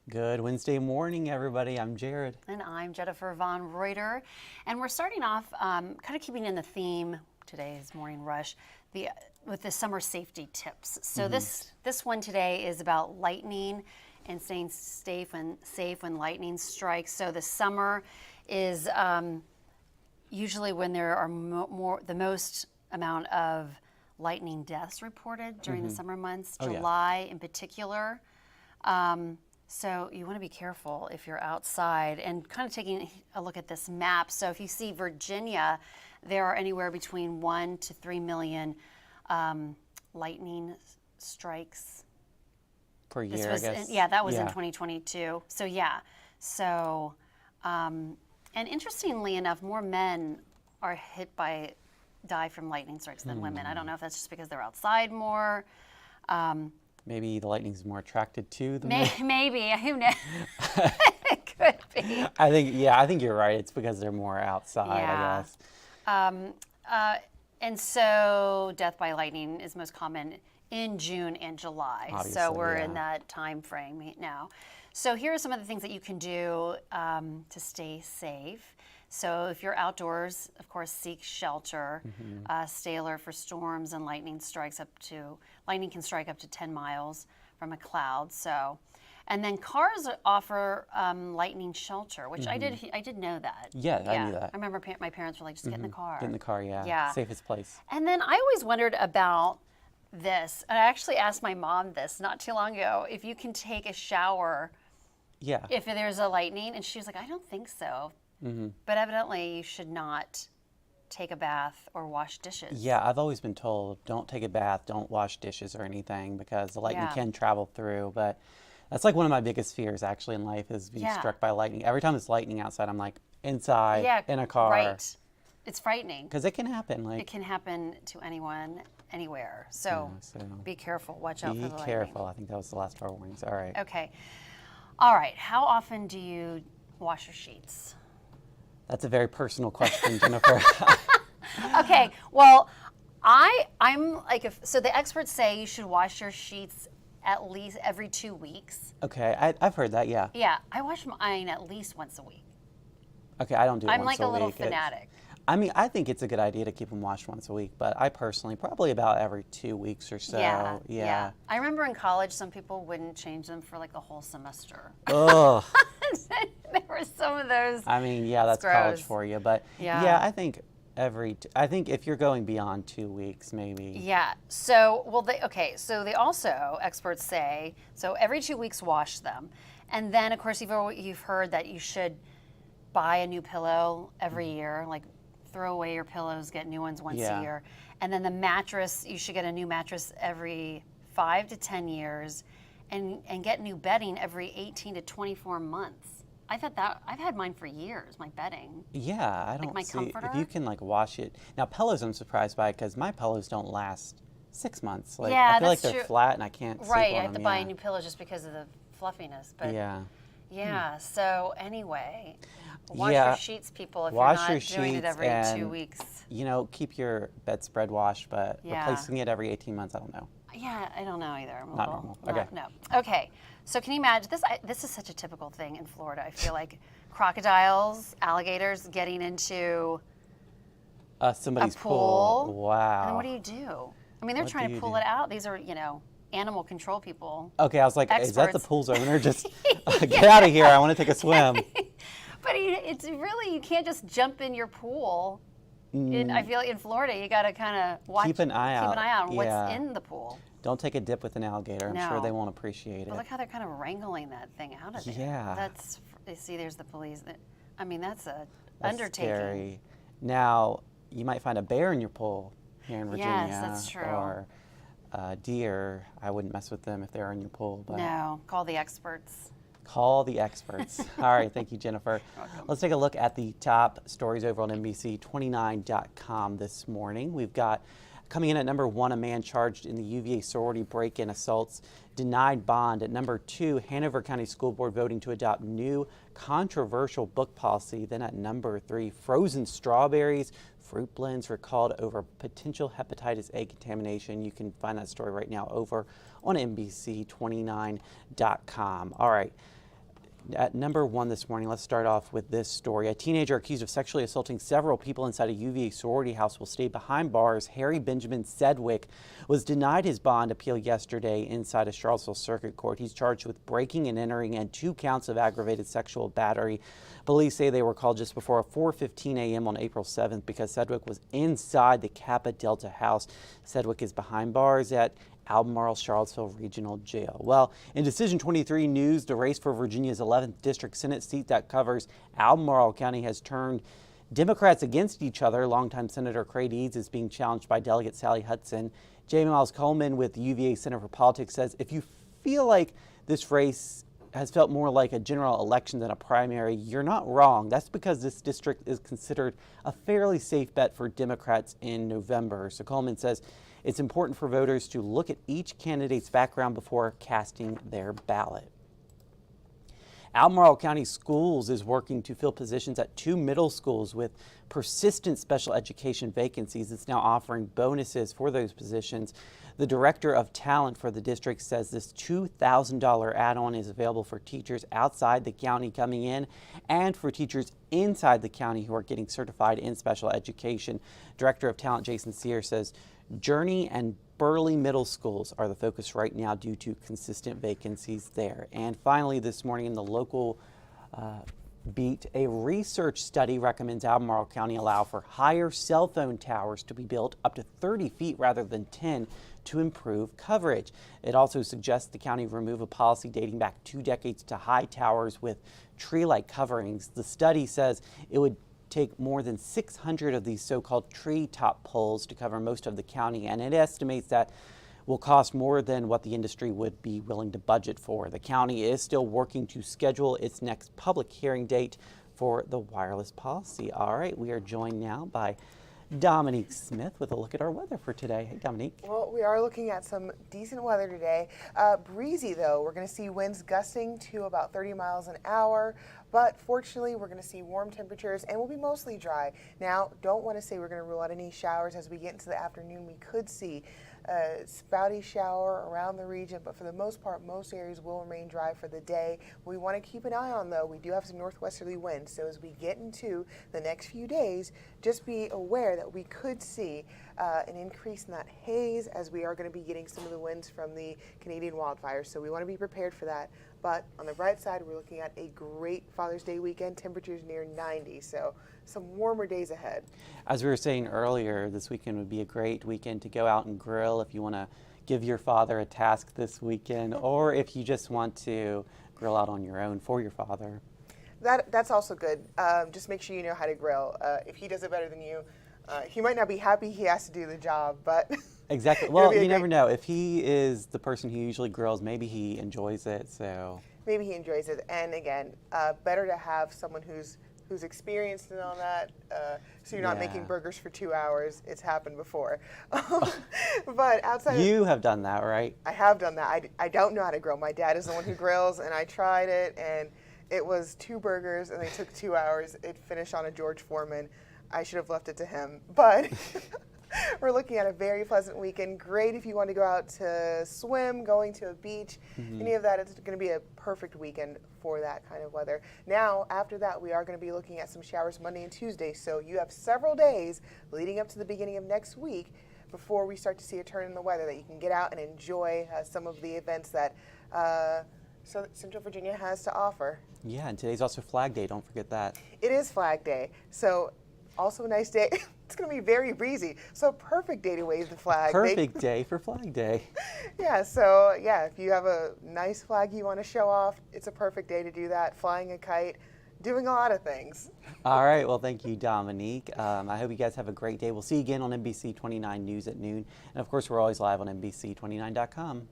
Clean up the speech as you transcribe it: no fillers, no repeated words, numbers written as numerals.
Good Wednesday morning, everybody. I'm Jared. And I'm Jennifer Von Reuter. And we're starting off kind of keeping in the theme, today's morning rush, with the summer safety tips. So this one today is about lightning and staying safe when lightning strikes. So the summer is usually when there are the most amount of lightning deaths reported during the summer months, July in particular. So you want to be careful if you're outside, and kind of taking a look at this map. So if you see Virginia, there are anywhere between 1 to 3 million lightning strikes Per year, I guess. That was in 2022. So and interestingly enough, more men are die from lightning strikes than women. I don't know if that's just because they're outside more. Maybe the lightning's more attracted to the Maybe. Who knows? It could be. I think you're right. It's because they're more outside, I guess. And so death by lightning is most common in June and July. Obviously, so we're in that time frame now. So here are some of the things that you can do to stay safe. So if you're outdoors, of course, seek shelter. Stay alert for storms and lightning can strike up to 10 miles from a cloud. So, and then cars offer lightning shelter, which I did know that. Yeah, I knew that. I remember my parents were like, just get in the car. Get in the car, Yeah. Safest place. And then I always wondered about this. I actually asked my mom this not too long ago, if you can take a shower if there's a lightning. And she was like, I don't think so. But evidently you should not take a bath or wash dishes. Yeah, I've always been told, don't take a bath, don't wash dishes or anything, because the lightning can travel through. But that's like one of my biggest fears actually in life, is being struck by lightning. Every time it's lightning outside, I'm like, inside, in a car. Right. It's frightening. Because it can happen. It can happen to anyone, anywhere. So be careful. Watch out for the lightning. Be careful. I think that was the last of our warnings. All right. Okay. All right. How often do you wash your sheets? That's a very personal question, Jennifer. Okay, well, I'm like, so the experts say you should wash your sheets at least every 2 weeks. Okay, I've heard that, yeah. Yeah, I wash mine at least once a week. Okay, I don't do it once a week. I'm like a little fanatic. I think it's a good idea to keep them washed once a week, but I personally, probably about every 2 weeks or so. Yeah. I remember in college, some people wouldn't change them for like a whole semester. Ugh. There were some of those. I mean, that's college for you, but I think I think if you're going beyond 2 weeks, maybe. Yeah. So, so they also, experts say, so every 2 weeks wash them. And then, of course, you've heard that you should buy a new pillow every year, like throw away your pillows, get new ones once a year. And then the mattress, you should get a new mattress every 5 to 10 years and get new bedding every 18 to 24 months. I've had mine for years, my bedding. Yeah, I don't my see comforter? if you can like wash it. Now pillows I'm surprised by, because my pillows don't last 6 months. Like, I feel like they're flat and I can't sleep on them. Right, I have to buy a new pillow just because of the fluffiness. But so anyway, wash your sheets, people, if you're not doing it every 2 weeks. Keep your bedspread washed, but replacing it every 18 months, I don't know. Yeah, I don't know either. Not normal. Okay. No. Okay. So can you imagine this? This is such a typical thing in Florida. I feel like crocodiles, alligators getting into somebody's a pool. Wow. And then what do you do? I mean, they're trying to pull it out. These are, animal control people. Okay, I was like, experts. Is that the pool's owner? Just get out of here. I want to take a swim. But it's really, you can't just jump in your pool. I feel like in Florida, you got to kind of watch. Keep an eye out on what's in the pool. Don't take a dip with an alligator. I'm sure they won't appreciate it. But look how they're kind of wrangling that thing out of there. Yeah. There's the police. I mean, that's an undertaking. Scary. Now, you might find a bear in your pool here in Virginia. Yes, that's true. Or deer. I wouldn't mess with them if they're in your pool. But no, call the experts. Call the experts. All right, thank you, Jennifer. Let's take a look at the top stories over on NBC29.com this morning. We've got coming in at number 1, a man charged in the UVA sorority break-in assaults denied bond. At number 2, Hanover County School Board voting to adopt new controversial book policy. Then at number 3, frozen strawberries, fruit blends recalled over potential hepatitis A contamination. You can find that story right now over on NBC29.com. All right. At number 1 this morning, let's start off with this story. A teenager accused of sexually assaulting several people inside a UVA sorority house will stay behind bars. Harry Benjamin Sedgwick was denied his bond appeal yesterday inside a Charlottesville circuit court. He's charged with breaking and entering and 2 counts of aggravated sexual battery. Police say they were called just before 4:15 a.m. on April 7th because Sedgwick was inside the Kappa Delta house. Sedgwick is behind bars at Albemarle Charlottesville Regional Jail. Well, in Decision 23 news, the race for Virginia's 11th District Senate seat that covers Albemarle County has turned Democrats against each other. Longtime Senator Craig Eads is being challenged by Delegate Sally Hudson. J. Miles Coleman with the UVA Center for Politics says if you feel like this race has felt more like a general election than a primary, you're not wrong. That's because this district is considered a fairly safe bet for Democrats in November. So Coleman says it's important for voters to look at each candidate's background before casting their ballot. Albemarle County Schools is working to fill positions at 2 middle schools with persistent special education vacancies. It's now offering bonuses for those positions. The director of talent for the district says this $2,000 add-on is available for teachers outside the county coming in and for teachers inside the county who are getting certified in special education. Director of Talent Jason Sear says Journey and Burley Middle Schools are the focus right now due to consistent vacancies there. And finally, this morning in the local beat, a research study recommends Albemarle County allow for higher cell phone towers to be built up to 30 feet rather than 10 to improve coverage. It also suggests the county remove a policy dating back 2 decades to high towers with tree-like coverings. The study says it would take more than 600 of these so-called treetop poles to cover most of the county, and it estimates that will cost more than what the industry would be willing to budget for. The county is still working to schedule its next public hearing date for the wireless policy. All right, we are joined now by Dominique Smith with a look at our weather for today. Hey, Dominique. Well, we are looking at some decent weather today. Breezy, though. We're going to see winds gusting to about 30 miles an hour. But fortunately, we're going to see warm temperatures and we'll be mostly dry. Now, don't want to say we're going to rule out any showers as we get into the afternoon. We could see a spouty shower around the region, but for the most part, most areas will remain dry for the day. We want to keep an eye on, though, we do have some northwesterly winds. So as we get into the next few days, just be aware that we could see an increase in that haze as we are going to be getting some of the winds from the Canadian wildfires. So we want to be prepared for that. But on the bright side, we're looking at a great Father's Day weekend, temperatures near 90. So some warmer days ahead. As we were saying earlier, this weekend would be a great weekend to go out and grill if you want to give your father a task this weekend, or if you just want to grill out on your own for your father. That's also good. Just make sure you know how to grill. If he does it better than you, he might not be happy he has to do the job, but exactly. Well, you never know. If he is the person who usually grills, maybe he enjoys it. So maybe he enjoys it. And again, better to have someone who's experienced in all that, so you're not making burgers for 2 hours. It's happened before. But outside, you have done that, right? I have done that. I don't know how to grill. My dad is the one who grills, and I tried it, and it was 2 burgers, and they took 2 hours. It finished on a George Foreman. I should have left it to him, but we're looking at a very pleasant weekend. Great if you want to go out to swim, going to a beach, any of that. It's going to be a perfect weekend for that kind of weather. Now, after that, we are going to be looking at some showers Monday and Tuesday. So you have several days leading up to the beginning of next week before we start to see a turn in the weather that you can get out and enjoy some of the events that Central Virginia has to offer. Yeah, and today's also Flag Day. Don't forget that. It is Flag Day. So also a nice day. It's going to be very breezy. So perfect day to wave the flag. Perfect day for Flag Day. Yeah, so yeah, if you have a nice flag you want to show off, it's a perfect day to do that. Flying a kite, doing a lot of things. All right, well, thank you, Dominique. I hope you guys have a great day. We'll see you again on NBC29 News at noon. And of course, we're always live on NBC29.com.